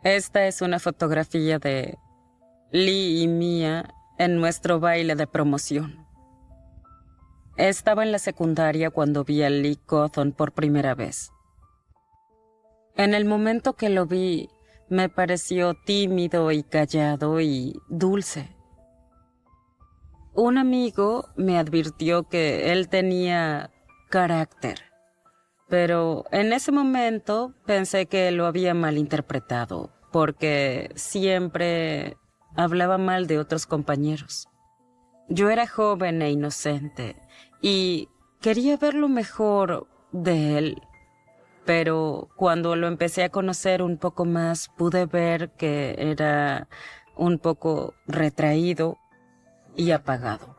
Esta es una fotografía de Lee y Mia en nuestro baile de promoción. Estaba en la secundaria cuando vi a Lee Cawthon por primera vez. En el momento que lo vi, me pareció tímido y callado y dulce. Un amigo me advirtió que él tenía carácter, pero en ese momento pensé que lo había malinterpretado, porque siempre hablaba mal de otros compañeros. Yo era joven e inocente y quería ver lo mejor de él, pero cuando lo empecé a conocer un poco más pude ver que era un poco retraído y apagado.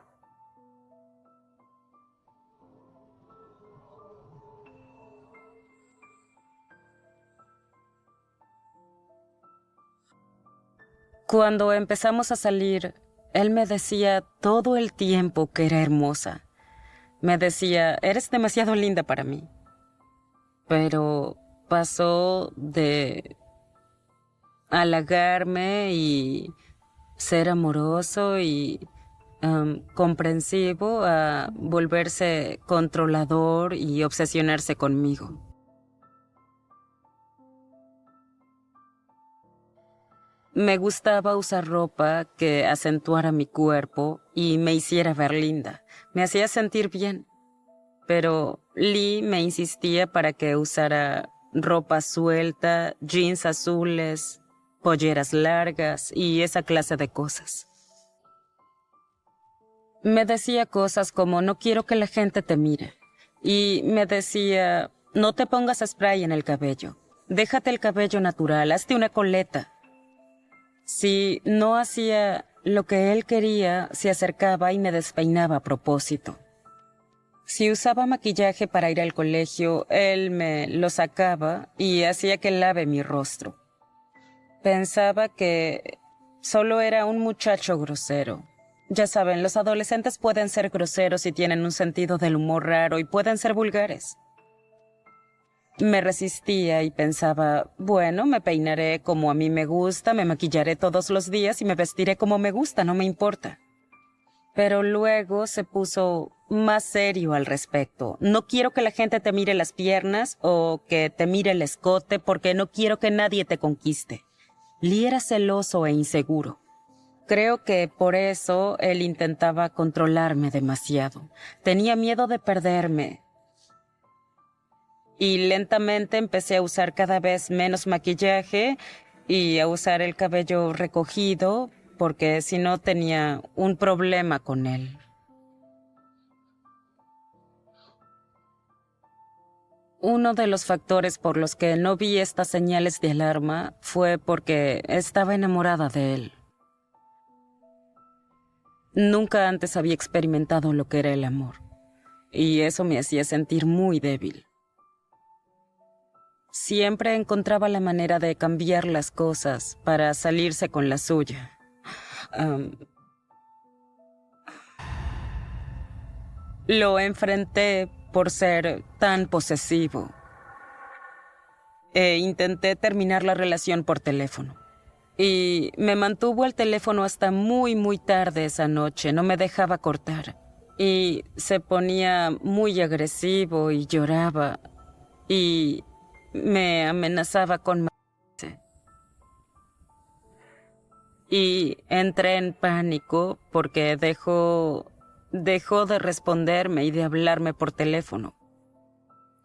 Cuando empezamos a salir, él me decía todo el tiempo que era hermosa. Me decía, eres demasiado linda para mí. Pero pasó de halagarme y ser amoroso y comprensivo a volverse controlador y obsesionarse conmigo. Me gustaba usar ropa que acentuara mi cuerpo y me hiciera ver linda. Me hacía sentir bien. Pero Lee me insistía para que usara ropa suelta, jeans azules, polleras largas y esa clase de cosas. Me decía cosas como no quiero que la gente te mire. Y me decía no te pongas spray en el cabello. Déjate el cabello natural, hazte una coleta. Si no hacía lo que él quería, se acercaba y me despeinaba a propósito. Si usaba maquillaje para ir al colegio, él me lo sacaba y hacía que lave mi rostro. Pensaba que solo era un muchacho grosero. Ya saben, los adolescentes pueden ser groseros y tienen un sentido del humor raro y pueden ser vulgares. Me resistía y pensaba, bueno, me peinaré como a mí me gusta, me maquillaré todos los días y me vestiré como me gusta, no me importa. Pero luego se puso más serio al respecto. No quiero que la gente te mire las piernas o que te mire el escote porque no quiero que nadie te conquiste. Lee era celoso e inseguro. Creo que por eso él intentaba controlarme demasiado. Tenía miedo de perderme. Y lentamente empecé a usar cada vez menos maquillaje y a usar el cabello recogido porque si no tenía un problema con él. Uno de los factores por los que no vi estas señales de alarma fue porque estaba enamorada de él. Nunca antes había experimentado lo que era el amor, y eso me hacía sentir muy débil. Siempre encontraba la manera de cambiar las cosas para salirse con la suya. Lo enfrenté por ser tan posesivo e intenté terminar la relación por teléfono. Y me mantuvo al teléfono hasta muy, muy tarde esa noche, no me dejaba cortar. Y se ponía muy agresivo y lloraba y me amenazaba con matarse. Y entré en pánico porque dejó de responderme y de hablarme por teléfono.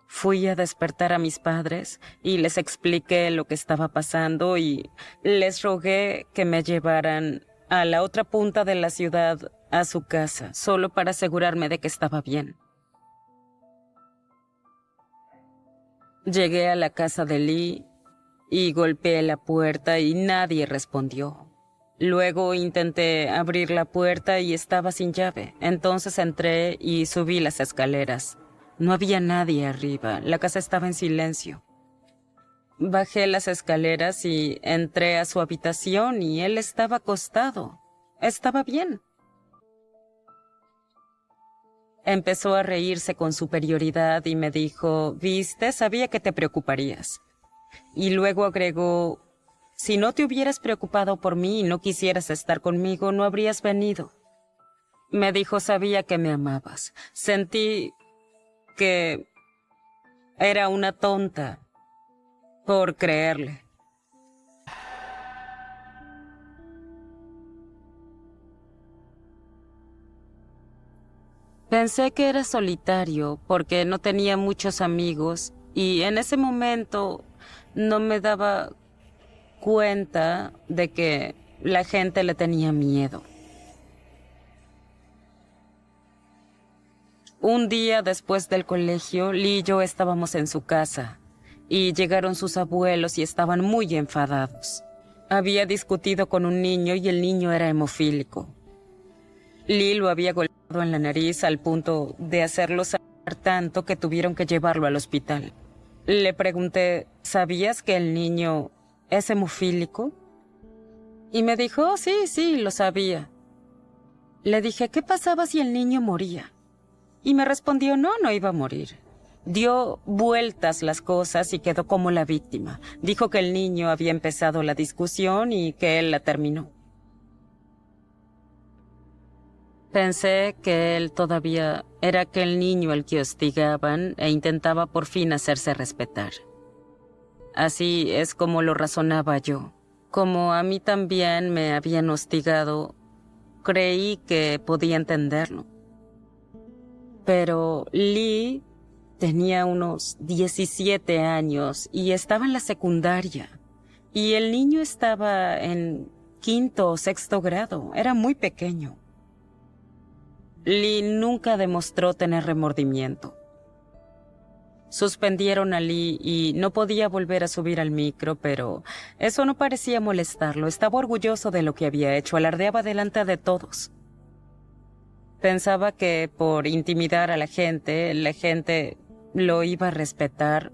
Fui a despertar a mis padres y les expliqué lo que estaba pasando y les rogué que me llevaran a la otra punta de la ciudad a su casa, solo para asegurarme de que estaba bien. Llegué a la casa de Lee y golpeé la puerta y nadie respondió. Luego intenté abrir la puerta y estaba sin llave. Entonces entré y subí las escaleras. No había nadie arriba. La casa estaba en silencio. Bajé las escaleras y entré a su habitación y él estaba acostado. Estaba bien. Empezó a reírse con superioridad y me dijo, «¿Viste? Sabía que te preocuparías». Y luego agregó, Si no te hubieras preocupado por mí y no quisieras estar conmigo, no habrías venido. Me dijo, sabía que me amabas. Sentí que era una tonta por creerle. Pensé que era solitario porque no tenía muchos amigos y en ese momento no me daba cuenta de que la gente le tenía miedo. Un día después del colegio, Lee y yo estábamos en su casa y llegaron sus abuelos y estaban muy enfadados. Había discutido con un niño y el niño era hemofílico. Lee lo había golpeado en la nariz al punto de hacerlo sangrar tanto que tuvieron que llevarlo al hospital. Le pregunté, ¿sabías que el niño es hemofílico? Y me dijo, oh, sí, lo sabía. Le dije, ¿qué pasaba si el niño moría? Y me respondió, no iba a morir. Dio vueltas las cosas y quedó como la víctima. Dijo que el niño había empezado la discusión y que él la terminó. Pensé que él todavía era aquel niño al que hostigaban e intentaba por fin hacerse respetar. Así es como lo razonaba yo. Como a mí también me habían hostigado, creí que podía entenderlo. Pero Lee tenía unos 17 años y estaba en la secundaria. Y el niño estaba en 5º o 6º grado. Era muy pequeño. Lee nunca demostró tener remordimiento. Suspendieron a Lee y no podía volver a subir al micro, pero eso no parecía molestarlo. Estaba orgulloso de lo que había hecho, alardeaba delante de todos. Pensaba que por intimidar a la gente lo iba a respetar.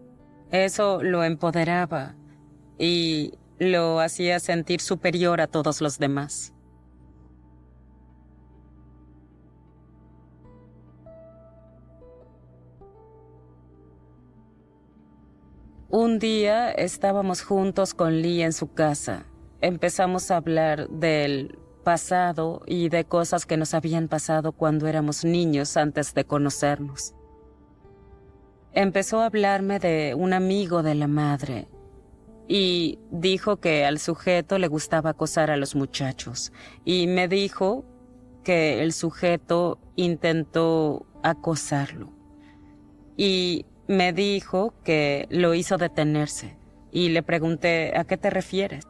Eso lo empoderaba y lo hacía sentir superior a todos los demás. Un día estábamos juntos con Lee en su casa. Empezamos a hablar del pasado y de cosas que nos habían pasado cuando éramos niños antes de conocernos. Empezó a hablarme de un amigo de la madre y dijo que al sujeto le gustaba acosar a los muchachos. Y me dijo que el sujeto intentó acosarlo. Y me dijo que lo hizo detenerse y le pregunté, ¿a qué te refieres?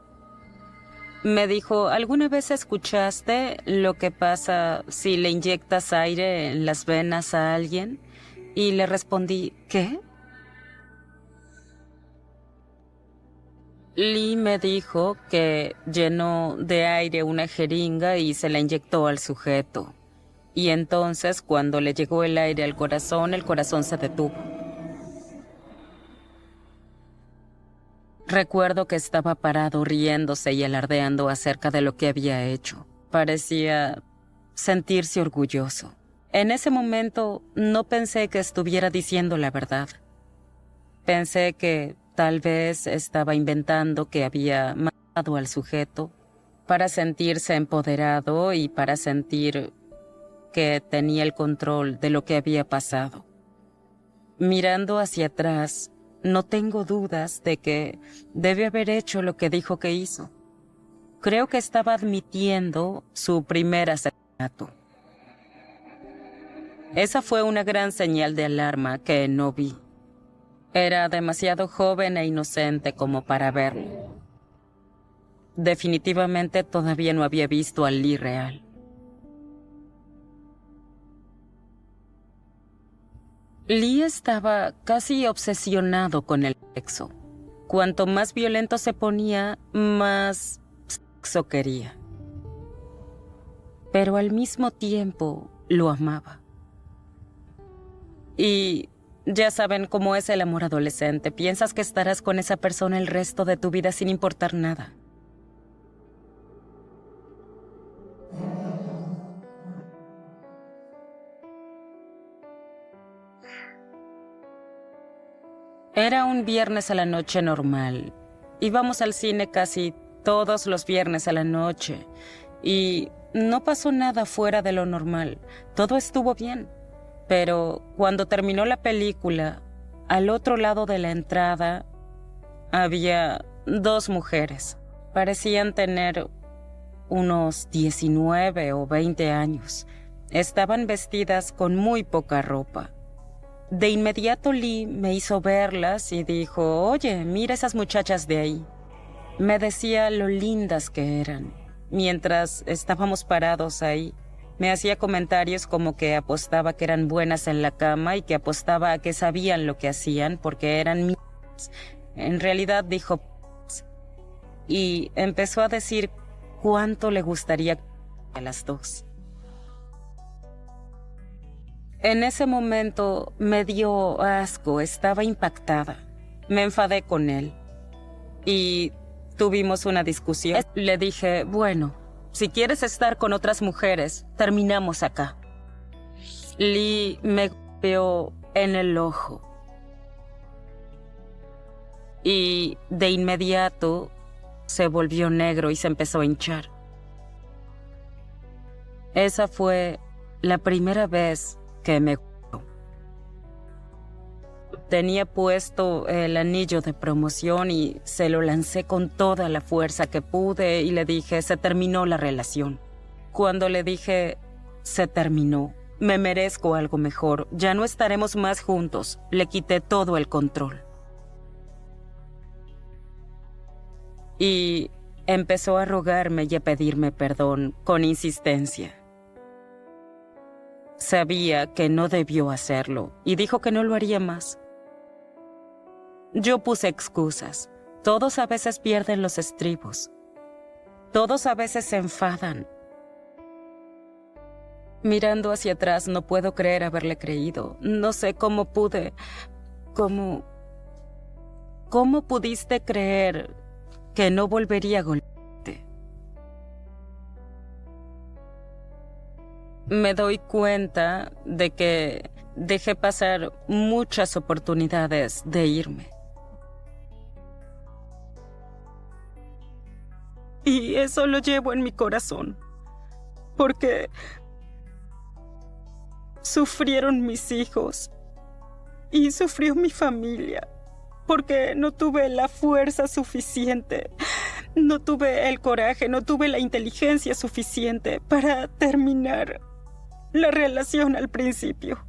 Me dijo, ¿alguna vez escuchaste lo que pasa si le inyectas aire en las venas a alguien? Y le respondí, ¿qué? Lee me dijo que llenó de aire una jeringa y se la inyectó al sujeto. Y entonces, cuando le llegó el aire al corazón, el corazón se detuvo. Recuerdo que estaba parado riéndose y alardeando acerca de lo que había hecho. Parecía sentirse orgulloso. En ese momento no pensé que estuviera diciendo la verdad. Pensé que tal vez estaba inventando que había matado al sujeto para sentirse empoderado y para sentir que tenía el control de lo que había pasado. Mirando hacia atrás, no tengo dudas de que debe haber hecho lo que dijo que hizo. Creo que estaba admitiendo su primer asesinato. Esa fue una gran señal de alarma que no vi. Era demasiado joven e inocente como para verlo. Definitivamente todavía no había visto a Lee real. Lee estaba casi obsesionado con el sexo. Cuanto más violento se ponía, más sexo quería. Pero al mismo tiempo lo amaba. Y ya saben cómo es el amor adolescente. Piensas que estarás con esa persona el resto de tu vida sin importar nada. Era un viernes a la noche normal. Íbamos al cine casi todos los viernes a la noche y no pasó nada fuera de lo normal. Todo estuvo bien. Pero cuando terminó la película, al otro lado de la entrada había dos mujeres. Parecían tener unos 19 o 20 años. Estaban vestidas con muy poca ropa. De inmediato Lee me hizo verlas y dijo, «Oye, mira esas muchachas de ahí». Me decía lo lindas que eran. Mientras estábamos parados ahí, me hacía comentarios como que apostaba que eran buenas en la cama y que apostaba a que sabían lo que hacían porque eran mías. En realidad dijo y empezó a decir cuánto le gustaría a las dos. En ese momento me dio asco, estaba impactada. Me enfadé con él y tuvimos una discusión. Le dije, bueno, si quieres estar con otras mujeres, terminamos acá. Lee me golpeó en el ojo y de inmediato se volvió negro y se empezó a hinchar. Esa fue la primera vez que me golpeó. Tenía puesto el anillo de promoción y se lo lancé con toda la fuerza que pude y le dije, se terminó la relación. Cuando le dije, se terminó, me merezco algo mejor, ya no estaremos más juntos, le quité todo el control. Y empezó a rogarme y a pedirme perdón con insistencia. Sabía que no debió hacerlo y dijo que no lo haría más. Yo puse excusas. Todos a veces pierden los estribos. Todos a veces se enfadan. Mirando hacia atrás no puedo creer haberle creído. No sé cómo pude... ¿Cómo pudiste creer que no volvería a golpearte? Me doy cuenta de que dejé pasar muchas oportunidades de irme. Y eso lo llevo en mi corazón, porque sufrieron mis hijos y sufrió mi familia, porque no tuve la fuerza suficiente, no tuve el coraje, no tuve la inteligencia suficiente para terminar la relación al principio.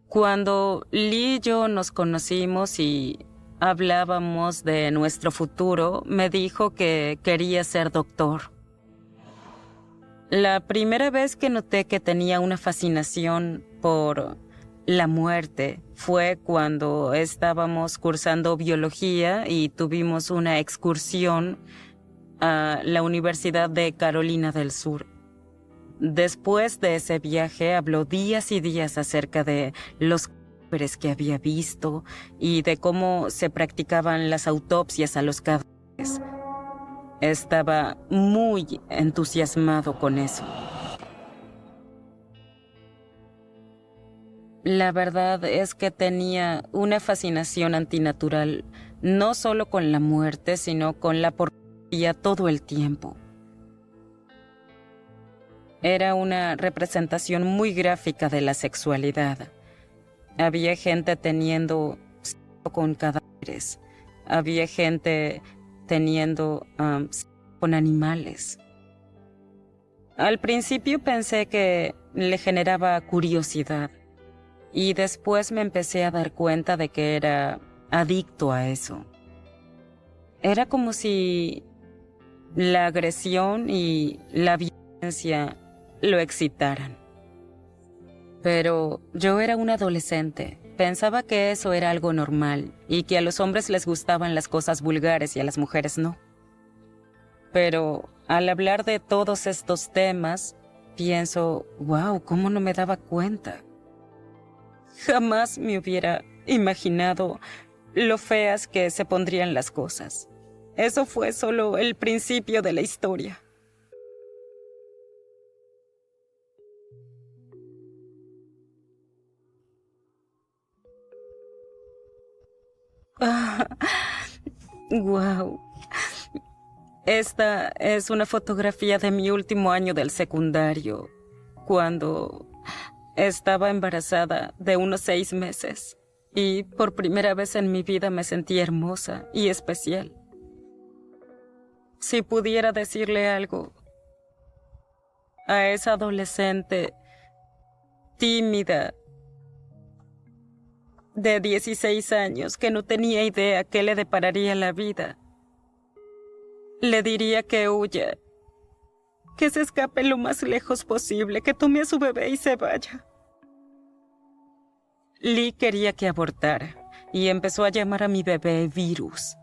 Cuando Lee y yo nos conocimos y hablábamos de nuestro futuro, me dijo que quería ser doctor. La primera vez que noté que tenía una fascinación por la muerte fue cuando estábamos cursando biología y tuvimos una excursión a la Universidad de Carolina del Sur. Después de ese viaje habló días y días acerca de los cadáveres que había visto y de cómo se practicaban las autopsias a los cadáveres. Estaba muy entusiasmado con eso. La verdad es que tenía una fascinación antinatural, no solo con la muerte, sino con la pornografía todo el tiempo. Era una representación muy gráfica de la sexualidad. Había gente teniendo sexo con cadáveres. Había gente teniendo sexo con animales. Al principio pensé que le generaba curiosidad. Y después me empecé a dar cuenta de que era adicto a eso. Era como si la agresión y la violencia lo excitaran. Pero yo era un adolescente. Pensaba que eso era algo normal y que a los hombres les gustaban las cosas vulgares y a las mujeres no. Pero al hablar de todos estos temas, pienso, wow, ¿cómo no me daba cuenta? Jamás me hubiera imaginado lo feas que se pondrían las cosas. Eso fue solo el principio de la historia. Wow. Esta es una fotografía de mi último año del secundario, cuando estaba embarazada de unos 6 meses. Y por primera vez en mi vida me sentí hermosa y especial. Si pudiera decirle algo a esa adolescente tímida de 16 años que no tenía idea qué le depararía la vida, le diría que huya, que se escape lo más lejos posible, que tome a su bebé y se vaya. Lee quería que abortara y empezó a llamar a mi bebé Virus.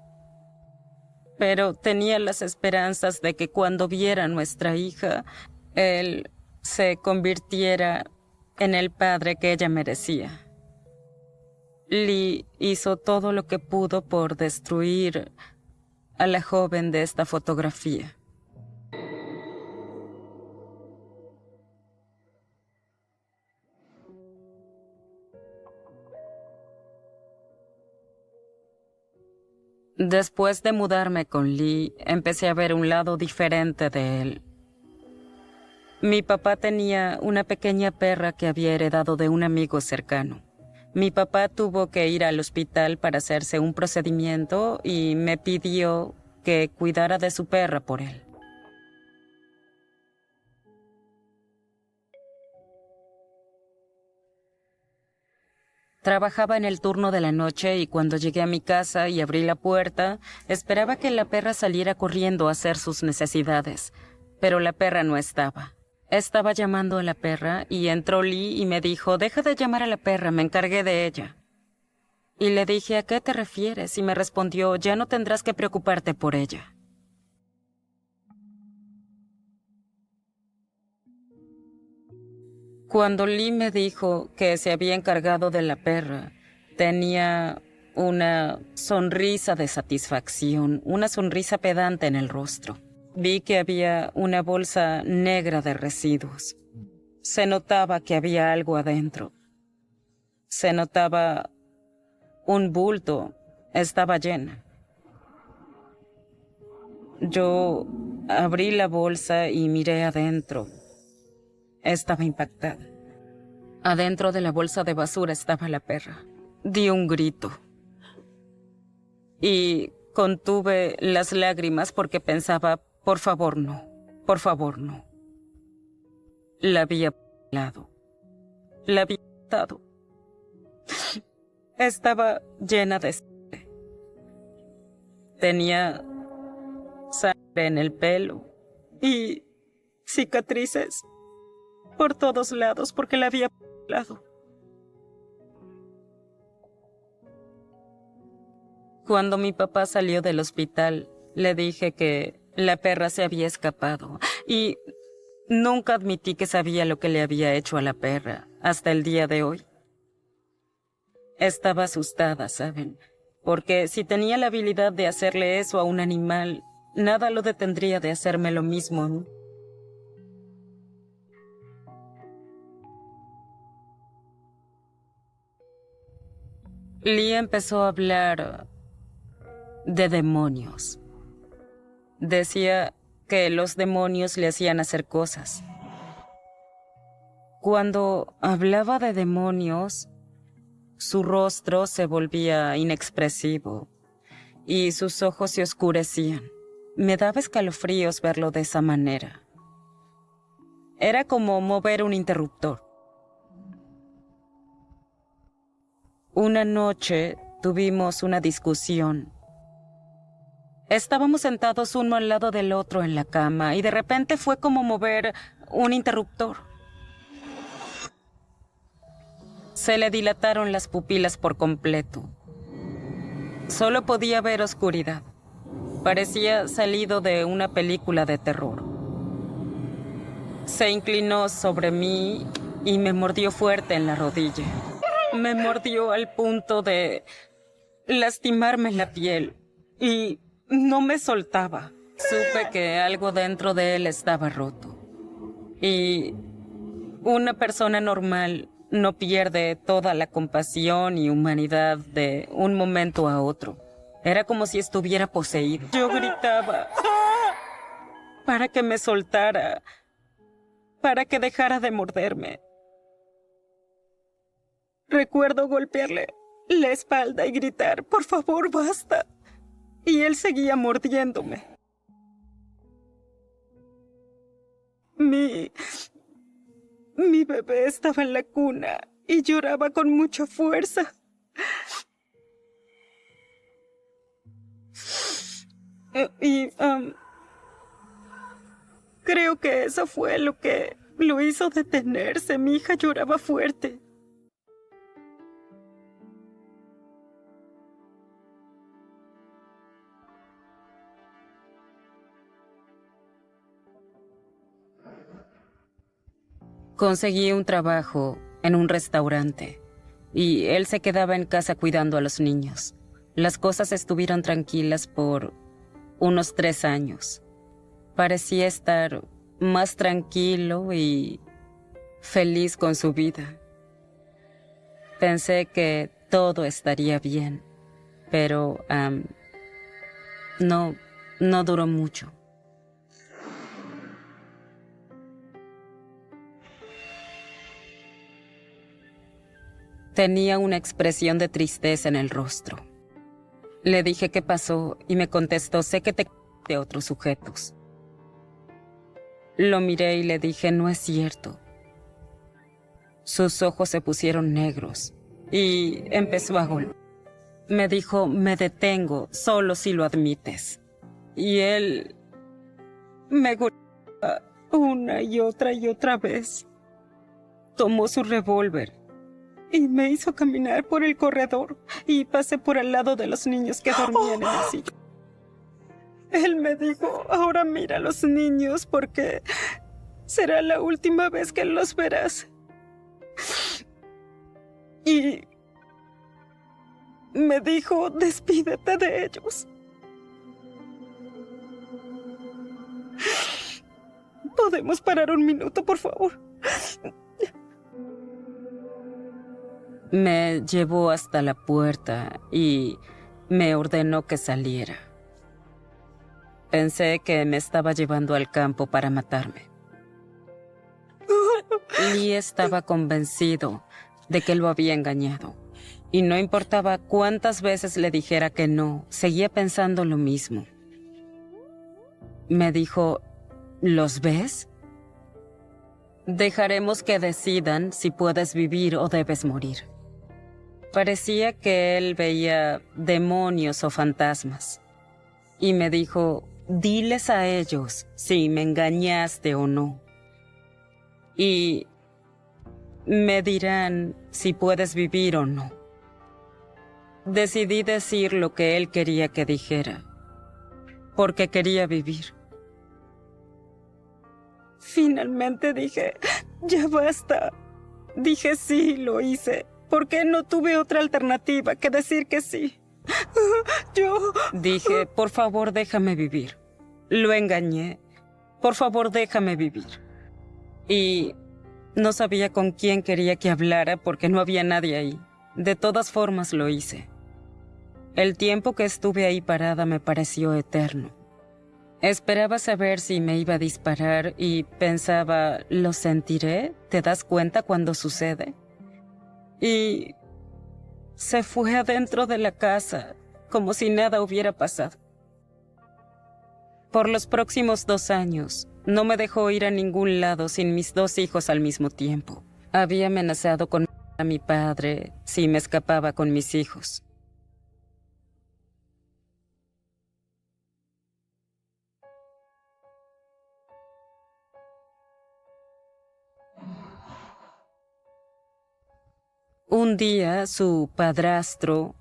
Pero tenía las esperanzas de que cuando viera a nuestra hija, él se convirtiera en el padre que ella merecía. Lee hizo todo lo que pudo por destruir a la joven de esta fotografía. Después de mudarme con Lee, empecé a ver un lado diferente de él. Mi papá tenía una pequeña perra que había heredado de un amigo cercano. Mi papá tuvo que ir al hospital para hacerse un procedimiento y me pidió que cuidara de su perra por él. Trabajaba en el turno de la noche y cuando llegué a mi casa y abrí la puerta, esperaba que la perra saliera corriendo a hacer sus necesidades, pero la perra no estaba. Estaba llamando a la perra y entró Lee y me dijo, «Deja de llamar a la perra, me encargué de ella». Y le dije, «¿A qué te refieres?» Y me respondió, «Ya no tendrás que preocuparte por ella». Cuando Lee me dijo que se había encargado de la perra, tenía una sonrisa de satisfacción, una sonrisa pedante en el rostro. Vi que había una bolsa negra de residuos. Se notaba que había algo adentro. Se notaba un bulto. Estaba llena. Yo abrí la bolsa y miré adentro. Estaba impactada. Adentro de la bolsa de basura estaba la perra. Di un grito. Y contuve las lágrimas porque pensaba, por favor no, por favor no. La había pelado. La había matado. Estaba llena de sangre. Tenía sangre en el pelo y cicatrices por todos lados porque la había pelado. Cuando mi papá salió del hospital, le dije que la perra se había escapado y nunca admití que sabía lo que le había hecho a la perra hasta el día de hoy. Estaba asustada, ¿saben? Porque si tenía la habilidad de hacerle eso a un animal, nada lo detendría de hacerme lo mismo a mí. Lee empezó a hablar de demonios. Decía que los demonios le hacían hacer cosas. Cuando hablaba de demonios, su rostro se volvía inexpresivo y sus ojos se oscurecían. Me daba escalofríos verlo de esa manera. Era como mover un interruptor. Una noche tuvimos una discusión. Estábamos sentados uno al lado del otro en la cama y de repente fue como mover un interruptor. Se le dilataron las pupilas por completo. Solo podía ver oscuridad. Parecía salido de una película de terror. Se inclinó sobre mí y me mordió fuerte en la rodilla. Me mordió al punto de lastimarme la piel y no me soltaba. Supe que algo dentro de él estaba roto. Y una persona normal no pierde toda la compasión y humanidad de un momento a otro. Era como si estuviera poseído. Yo gritaba para que me soltara, para que dejara de morderme. Recuerdo golpearle la espalda y gritar, por favor, basta. Y él seguía mordiéndome. Mi bebé estaba en la cuna y lloraba con mucha fuerza. Creo que eso fue lo que lo hizo detenerse. Mi hija lloraba fuerte. Conseguí un trabajo en un restaurante y él se quedaba en casa cuidando a los niños. Las cosas estuvieron tranquilas por unos 3 años. Parecía estar más tranquilo y feliz con su vida. Pensé que todo estaría bien, pero no duró mucho. Tenía una expresión de tristeza en el rostro. Le dije qué pasó y me contestó, sé que te de otros sujetos. Lo miré y le dije, no es cierto. Sus ojos se pusieron negros y empezó a golpear. Me dijo, me detengo solo si lo admites. Y él me golpeaba una y otra vez. Tomó su revólver y me hizo caminar por el corredor y pasé por al lado de los niños que dormían en el sillón. Él me dijo, ahora mira a los niños porque será la última vez que los verás. Y me dijo, despídete de ellos. ¿Podemos parar un minuto, por favor? Me llevó hasta la puerta y me ordenó que saliera. Pensé que me estaba llevando al campo para matarme. Lee estaba convencido de que lo había engañado. Y no importaba cuántas veces le dijera que no, seguía pensando lo mismo. Me dijo, ¿los ves? Dejaremos que decidan si puedes vivir o debes morir. Parecía que él veía demonios o fantasmas. Y me dijo, diles a ellos si me engañaste o no. Y me dirán si puedes vivir o no. Decidí decir lo que él quería que dijera, porque quería vivir. Finalmente dije, ya basta. Dije sí, lo hice, porque no tuve otra alternativa que decir que sí. Dije, por favor, déjame vivir. Lo engañé. Por favor, déjame vivir. Y no sabía con quién quería que hablara porque no había nadie ahí. De todas formas lo hice. El tiempo que estuve ahí parada me pareció eterno. Esperaba saber si me iba a disparar y pensaba, ¿lo sentiré? ¿Te das cuenta cuando sucede? Y se fue adentro de la casa, como si nada hubiera pasado. Por los próximos 2 años, no me dejó ir a ningún lado sin mis 2 hijos al mismo tiempo. Había amenazado con a mi padre si me escapaba con mis hijos. Un día, su padrastro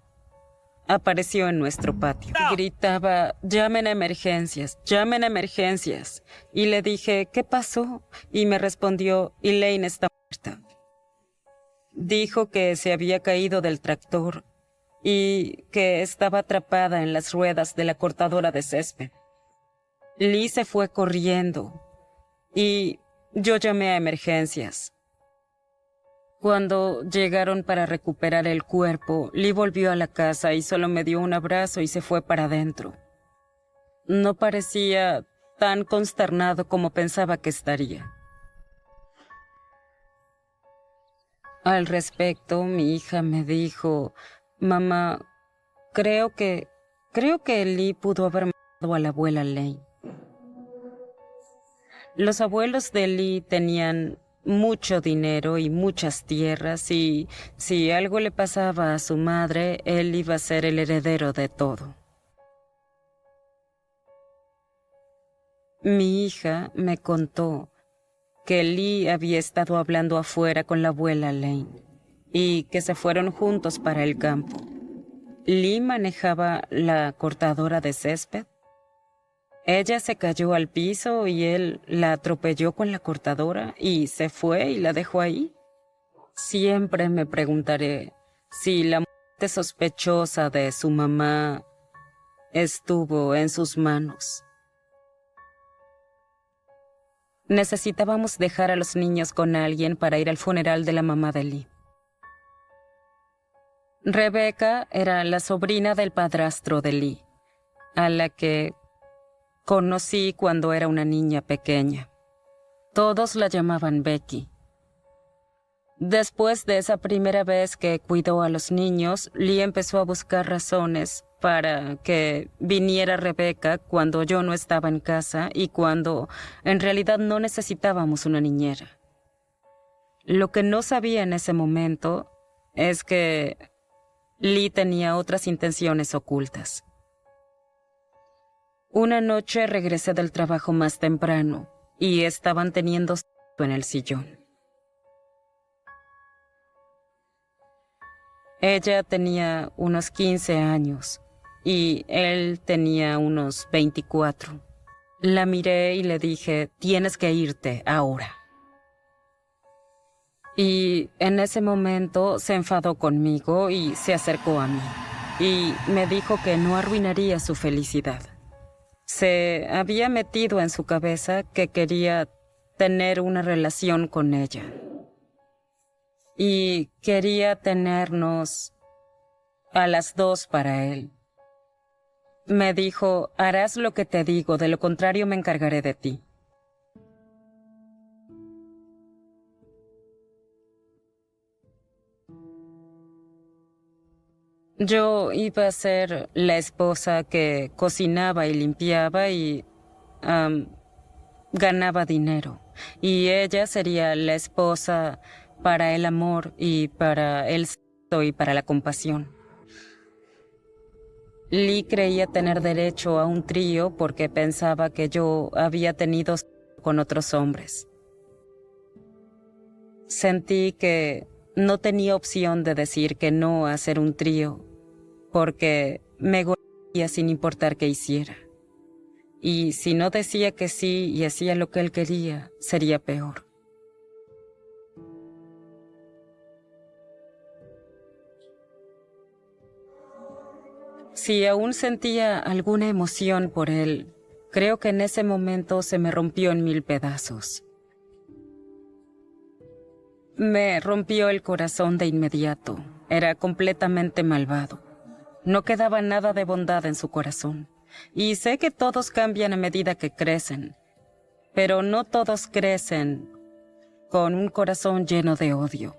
apareció en nuestro patio. Gritaba, llamen a emergencias, llamen a emergencias. Y le dije, ¿qué pasó? Y me respondió, Elaine está muerta. Dijo que se había caído del tractor y que estaba atrapada en las ruedas de la cortadora de césped. Lee se fue corriendo y yo llamé a emergencias. Cuando llegaron para recuperar el cuerpo, Lee volvió a la casa y solo me dio un abrazo y se fue para adentro. No parecía tan consternado como pensaba que estaría. Al respecto, mi hija me dijo, «Mamá, creo que Lee pudo haber matado a la abuela Lane». Los abuelos de Lee tenían mucho dinero y muchas tierras, y si algo le pasaba a su madre, él iba a ser el heredero de todo. Mi hija me contó que Lee había estado hablando afuera con la abuela Lane y que se fueron juntos para el campo. Lee manejaba la cortadora de césped. Ella se cayó al piso y él la atropelló con la cortadora y se fue y la dejó ahí. Siempre me preguntaré si la muerte sospechosa de su mamá estuvo en sus manos. Necesitábamos dejar a los niños con alguien para ir al funeral de la mamá de Lee. Rebecca era la sobrina del padrastro de Lee, a la que conocí cuando era una niña pequeña. Todos la llamaban Becky. Después de esa primera vez que cuidó a los niños, Lee empezó a buscar razones para que viniera Rebecca cuando yo no estaba en casa y cuando en realidad no necesitábamos una niñera. Lo que no sabía en ese momento es que Lee tenía otras intenciones ocultas. Una noche regresé del trabajo más temprano y estaban teniendo sexo en el sillón. Ella tenía unos 15 años y él tenía unos 24. La miré y le dije, «Tienes que irte ahora». Y en ese momento se enfadó conmigo y se acercó a mí y me dijo que no arruinaría su felicidad. Se había metido en su cabeza que quería tener una relación con ella y quería tenernos a las dos para él. Me dijo, «Harás lo que te digo, de lo contrario me encargaré de ti». Yo iba a ser la esposa que cocinaba y limpiaba y ganaba dinero. Y ella sería la esposa para el amor y para el sexo y para la compasión. Lee creía tener derecho a un trío porque pensaba que yo había tenido sexo con otros hombres. Sentí que no tenía opción de decir que no a hacer un trío porque me golpearía sin importar qué hiciera. Y si no decía que sí y hacía lo que él quería, sería peor. Si aún sentía alguna emoción por él, creo que en ese momento se me rompió en 1000 pedazos. Me rompió el corazón de inmediato. Era completamente malvado. No quedaba nada de bondad en su corazón. Y sé que todos cambian a medida que crecen, pero no todos crecen con un corazón lleno de odio.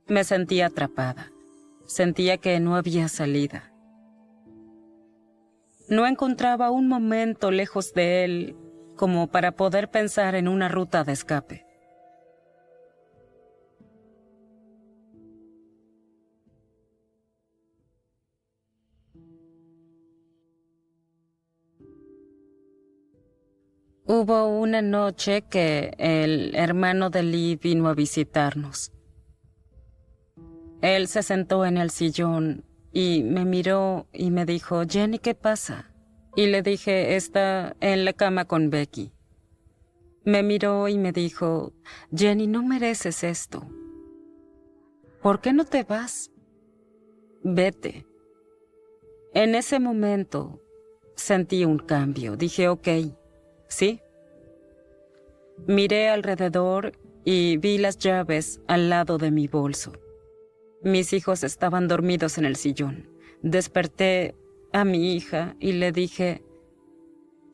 Me sentía atrapada. Sentía que no había salida. No encontraba un momento lejos de él como para poder pensar en una ruta de escape. Hubo una noche que el hermano de Lee vino a visitarnos. Él se sentó en el sillón y me miró y me dijo, «Jenny, ¿qué pasa?» Y le dije, «Está en la cama con Becky». Me miró y me dijo, «Jenny, no mereces esto. ¿Por qué no te vas? Vete». En ese momento sentí un cambio. Dije, «Ok, sí». Miré alrededor y vi las llaves al lado de mi bolso. Mis hijos estaban dormidos en el sillón. Desperté a mi hija y le dije,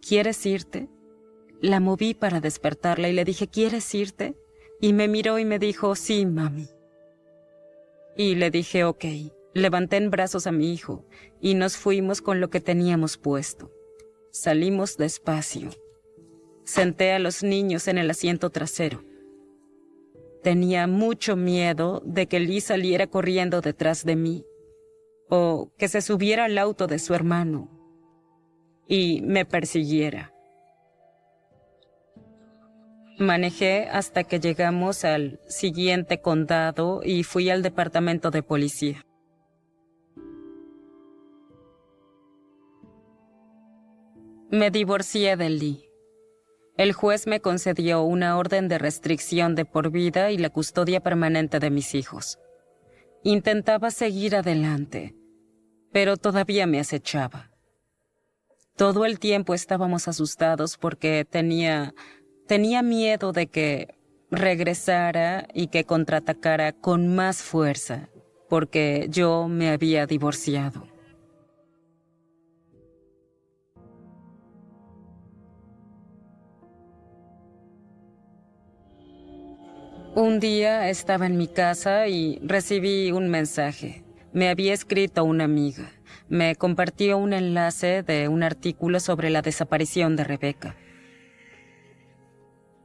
¿quieres irte? La moví para despertarla y le dije, ¿quieres irte? Y me miró y me dijo, sí, mami. Y le dije, ok. Levanté en brazos a mi hijo y nos fuimos con lo que teníamos puesto. Salimos despacio. Senté a los niños en el asiento trasero. Tenía mucho miedo de que Lee saliera corriendo detrás de mí o que se subiera al auto de su hermano y me persiguiera. Manejé hasta que llegamos al siguiente condado y fui al departamento de policía. Me divorcié de Lee. El juez me concedió una orden de restricción de por vida y la custodia permanente de mis hijos. Intentaba seguir adelante, pero todavía me acechaba. Todo el tiempo estábamos asustados porque tenía miedo de que regresara y que contraatacara con más fuerza, porque yo me había divorciado. Un día estaba en mi casa y recibí un mensaje. Me había escrito una amiga. Me compartió un enlace de un artículo sobre la desaparición de Rebecca.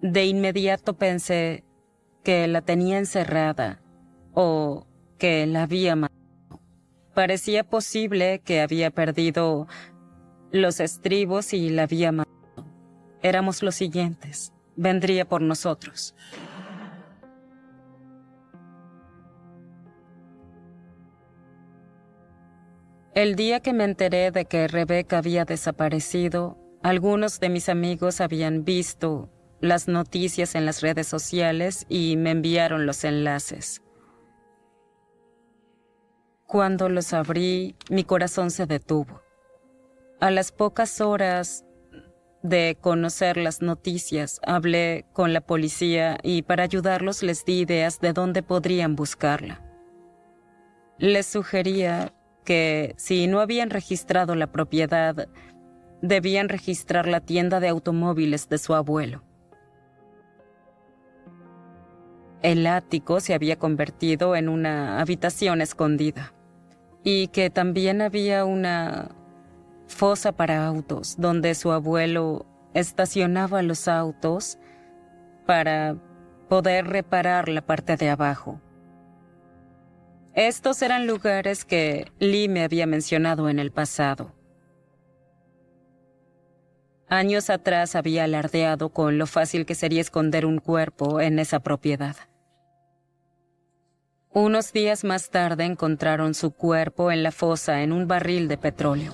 De inmediato pensé que la tenía encerrada o que la había matado. Parecía posible que había perdido los estribos y la había matado. Éramos los siguientes. Vendría por nosotros. El día que me enteré de que Rebecca había desaparecido, algunos de mis amigos habían visto las noticias en las redes sociales y me enviaron los enlaces. Cuando los abrí, mi corazón se detuvo. A las pocas horas de conocer las noticias, hablé con la policía y para ayudarlos les di ideas de dónde podrían buscarla. Les sugería que si no habían registrado la propiedad, debían registrar la tienda de automóviles de su abuelo. El ático se había convertido en una habitación escondida y que también había una fosa para autos donde su abuelo estacionaba los autos para poder reparar la parte de abajo. Estos eran lugares que Lee me había mencionado en el pasado. Años atrás había alardeado con lo fácil que sería esconder un cuerpo en esa propiedad. Unos días más tarde encontraron su cuerpo en la fosa en un barril de petróleo.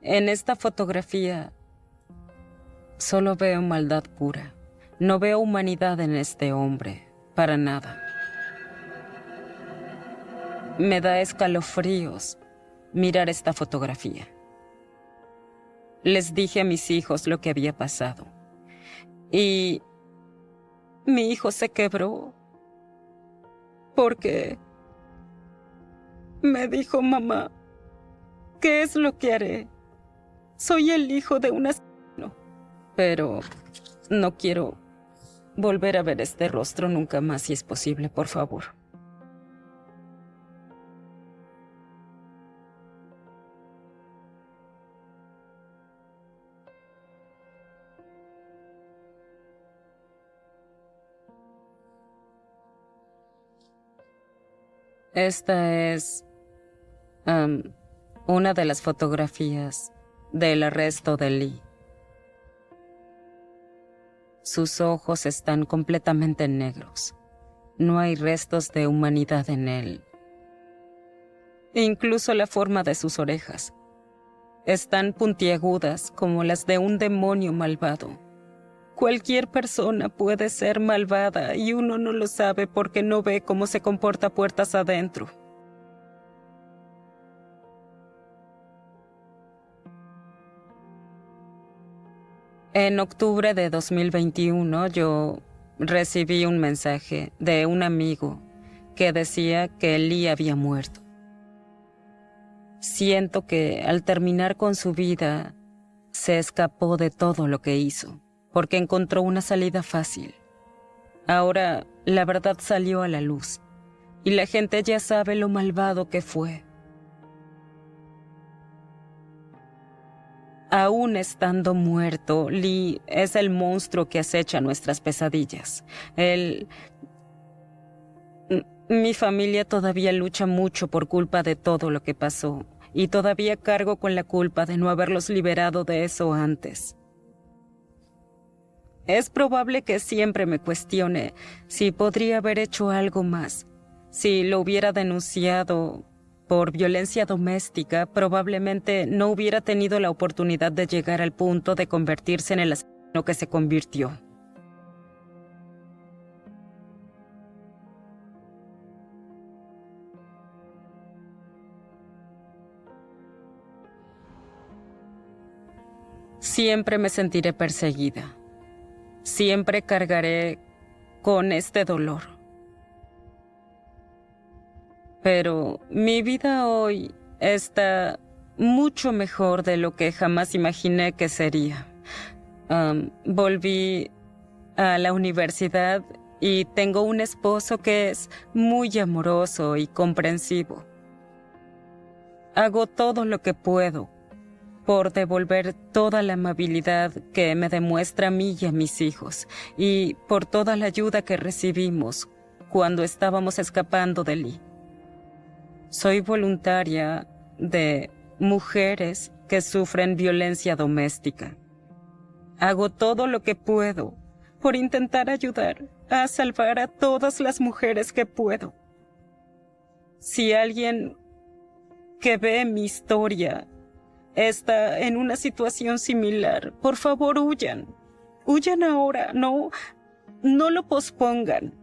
En esta fotografía solo veo maldad pura. No veo humanidad en este hombre, para nada. Me da escalofríos mirar esta fotografía. Les dije a mis hijos lo que había pasado. Y mi hijo se quebró porque me dijo, mamá, ¿qué es lo que haré? Soy el hijo de un asesino. Pero no quiero volver a ver este rostro nunca más, si es posible, por favor. Esta es una de las fotografías del arresto de Lee. Sus ojos están completamente negros. No hay restos de humanidad en él. Incluso la forma de sus orejas. Están puntiagudas como las de un demonio malvado. Cualquier persona puede ser malvada y uno no lo sabe porque no ve cómo se comporta puertas adentro. En octubre de 2021 yo recibí un mensaje de un amigo que decía que Lee había muerto. Siento que al terminar con su vida se escapó de todo lo que hizo, porque encontró una salida fácil. Ahora la verdad salió a la luz y la gente ya sabe lo malvado que fue. Aún estando muerto, Lee es el monstruo que acecha nuestras pesadillas. Mi familia todavía lucha mucho por culpa de todo lo que pasó, y todavía cargo con la culpa de no haberlos liberado de eso antes. Es probable que siempre me cuestione si podría haber hecho algo más. Si lo hubiera denunciado por violencia doméstica, probablemente no hubiera tenido la oportunidad de llegar al punto de convertirse en el asesino que se convirtió. Siempre me sentiré perseguida. Siempre cargaré con este dolor. Pero mi vida hoy está mucho mejor de lo que jamás imaginé que sería. Volví a la universidad y tengo un esposo que es muy amoroso y comprensivo. Hago todo lo que puedo por devolver toda la amabilidad que me demuestra a mí y a mis hijos, y por toda la ayuda que recibimos cuando estábamos escapando de Lee. Soy voluntaria de mujeres que sufren violencia doméstica. Hago todo lo que puedo por intentar ayudar a salvar a todas las mujeres que puedo. Si alguien que ve mi historia está en una situación similar, por favor huyan. Huyan ahora, no lo pospongan.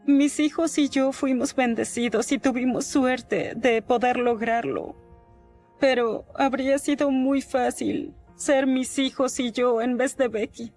Mis hijos y yo fuimos bendecidos y tuvimos suerte de poder lograrlo. Pero habría sido muy fácil ser mis hijos y yo en vez de Becky.